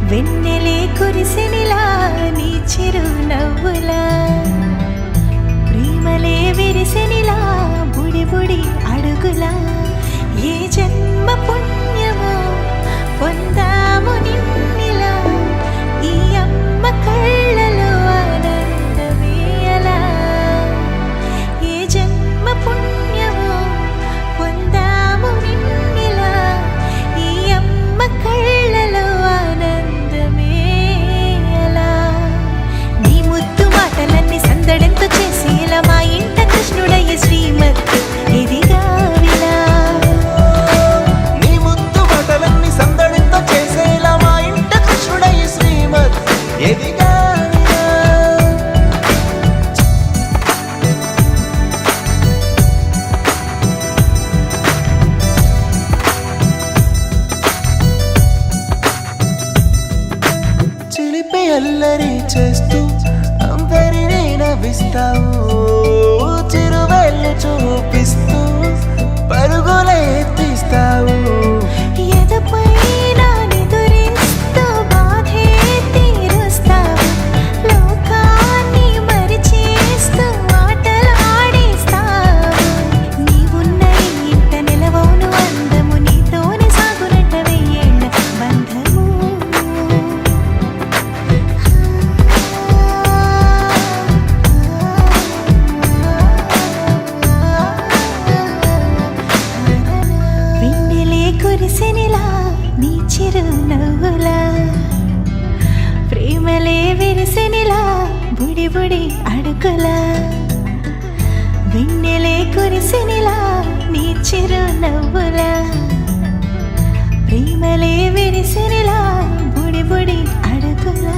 వెన్నెలే కురిసెనిలా నీ చిరు నవ్వులా ప్రేమలే విరిసెనిలా బుడి బుడి అడుగులా ఏ జన్మ పుణ్యమో పొందాము నిన్నిలా ఈ అమ్మ కళ్ళలో ఆనందమే అలా ఏ జన్మ పుణ్యమో పొందాము నిన్నిలా ఈ అమ్మ కళ్ళలో ఆనందమే అలా నీ ముద్దు మాటలన్నీ సందడంతో చేసేలా మా ఇంట కృష్ణుడయ్య శ్రీమత్ ఇదిగా విలా నీ ముద్దు మాటలన్నీ సందడితో చేసేలా మా ఇంట కృష్ణుడయ్య శ్రీమత్ ఎదిగా చిలిపి అల్లరి చేస్తూ అందరినీ నవ్విస్తావు చిరువేళ్ళు చూపిస్తూ పరుగులే తీస్తావు ఎదపై నిదురిస్తూ బాధే తీరుస్తావు లోకాన్ని మరిచేస్తూ ఆటలు ఆడిస్తావు నీవున్న ఇంట నిలవవును అందము నీతోనే సాగునట్ట వెయ్యేళ్ళ బంధము వెన్నెలే కురిసెనిలా నీ చిరు నవ్వులా ప్రేమలే విరిసెనిలా బుడి బుడి అడుగులా వెన్నెలే కురిసెనిలా నీ చిరు నవ్వులా ప్రేమలే విరిసెనిలా బుడి బుడి అడుగులా